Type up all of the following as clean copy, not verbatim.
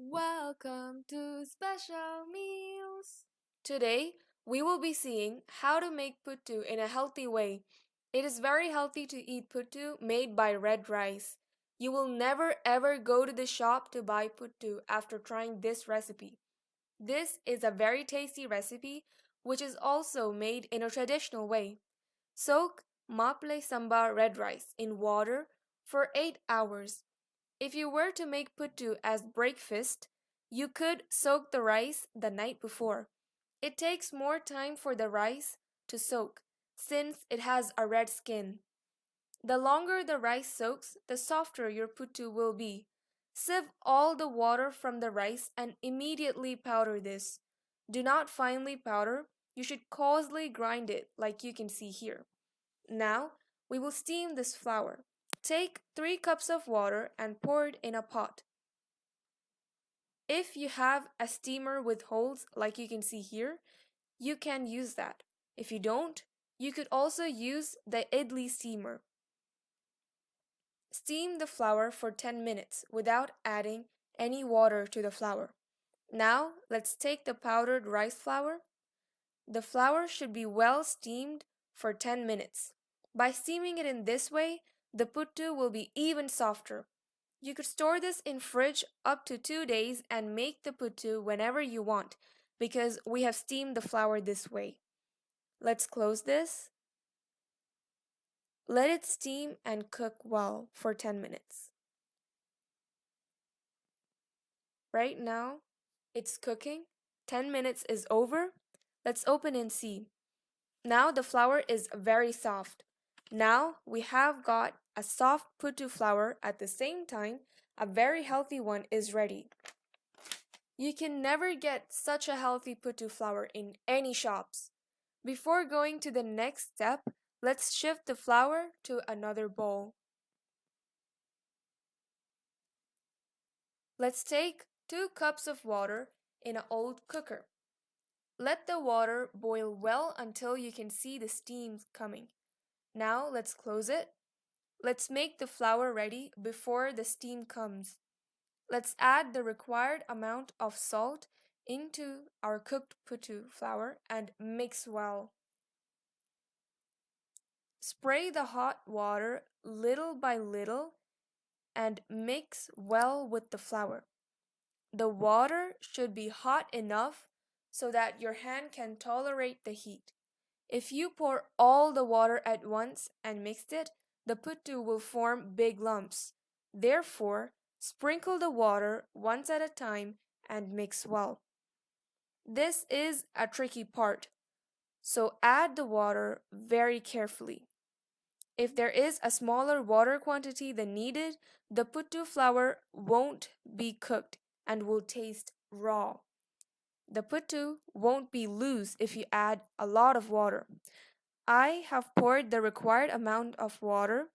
Welcome to Special Meals. Today, we will be seeing how to make puttu in a healthy way. It is very healthy to eat puttu made by red rice. You will never ever go to the shop to buy puttu after trying this recipe. This is a very tasty recipe which is also made in a traditional way. Soak maple samba red rice in water for 8 hours. If you were to make puttu as breakfast, you could soak the rice the night before. It takes more time for the rice to soak since it has a red skin. The longer the rice soaks, the softer your puttu will be. Sieve all the water from the rice and immediately powder this. Do not finely powder, you should coarsely grind it like you can see here. Now, we will steam this flour. Take 3 cups of water and pour it in a pot. If you have a steamer with holes like you can see here, you can use that. If you don't, you could also use the idli steamer. Steam the flour for 10 minutes without adding any water to the flour. Now, let's take the powdered rice flour. The flour should be well steamed for 10 minutes. By steaming it in this way, the puttu will be even softer. You could store this in fridge up to 2 days and make the puttu whenever you want because we have steamed the flour this way. Let's close this. Let it steam and cook well for 10 minutes. Right now, it's cooking. 10 minutes is over. Let's open and see. Now the flour is very soft. Now we have got a soft puttu flour. At the same time, a very healthy one is ready. You can never get such a healthy puttu flour in any shops. Before going to the next step, let's shift the flour to another bowl. Let's take 2 cups of water in an old cooker. Let the water boil well until you can see the steam coming. Now let's close it. Let's make the flour ready before the steam comes. Let's add the required amount of salt into our cooked puttu flour and mix well. Spray the hot water little by little and mix well with the flour. The water should be hot enough so that your hand can tolerate the heat. If you pour all the water at once and mix it, the puttu will form big lumps. Therefore, sprinkle the water once at a time and mix well. This is a tricky part, so add the water very carefully. If there is a smaller water quantity than needed, the puttu flour won't be cooked and will taste raw. The puttu won't be loose if you add a lot of water. I have poured the required amount of water.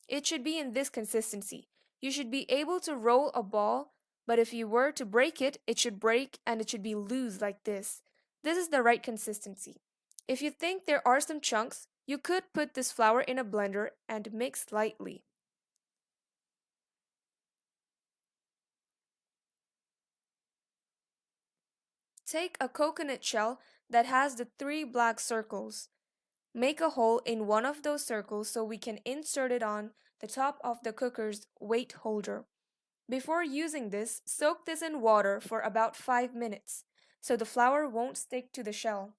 It should be in this consistency. You should be able to roll a ball, but if you were to break it, it should break and it should be loose like this. This is the right consistency. If you think there are some chunks, you could put this flour in a blender and mix lightly. Take a coconut shell that has the 3 black circles. Make a hole in one of those circles so we can insert it on the top of the cooker's weight holder. Before using this, soak this in water for about 5 minutes so the flour won't stick to the shell.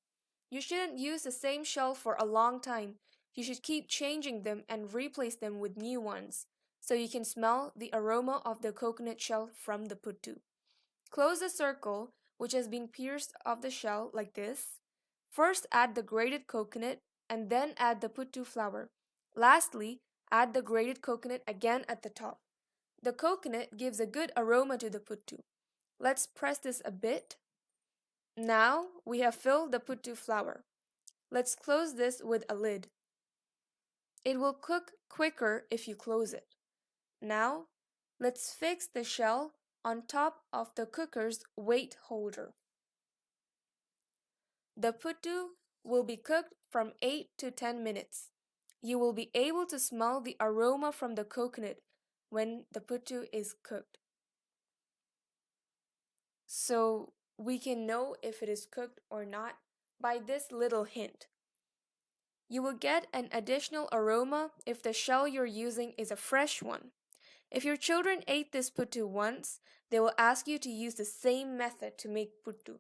You shouldn't use the same shell for a long time. You should keep changing them and replace them with new ones so you can smell the aroma of the coconut shell from the puttu. Close the circle which has been pierced of the shell like this. First add the grated coconut and then add the puttu flour. Lastly, add the grated coconut again at the top. The coconut gives a good aroma to the puttu. Let's press this a bit. Now we have filled the puttu flour. Let's close this with a lid. It will cook quicker if you close it. Now, let's fix the shell on top of the cooker's weight holder. The puttu will be cooked from 8 to 10 minutes. You will be able to smell the aroma from the coconut when the puttu is cooked. so we can know if it is cooked or not by this little hint. You will get an additional aroma if the shell you're using is a fresh one. If your children ate this puttu once, they will ask you to use the same method to make puttu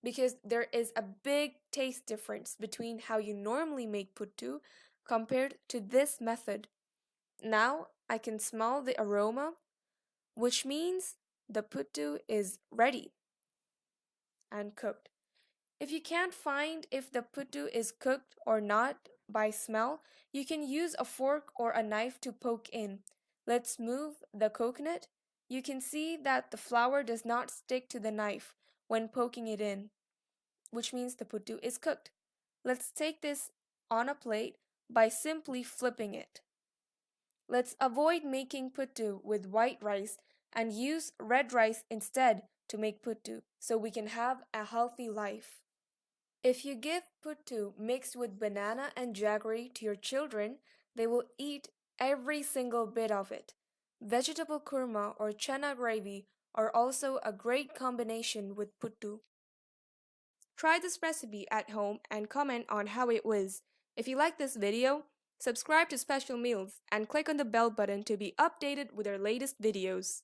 because there is a big taste difference between how you normally make puttu compared to this method. Now I can smell the aroma, which means the puttu is ready and cooked. If you can't find if the puttu is cooked or not by smell, you can use a fork or a knife to poke in. Let's move the coconut. You can see that the flour does not stick to the knife when poking it in, which means the puttu is cooked. Let's take this on a plate by simply flipping it. Let's avoid making puttu with white rice and use red rice instead to make puttu so we can have a healthy life. If you give puttu mixed with banana and jaggery to your children, they will eat every single bit of it. Vegetable kurma or chana gravy are also a great combination with puttu. Try this recipe at home and comment on how it was. If you like this video, subscribe to Special Meals and click on the bell button to be updated with our latest videos.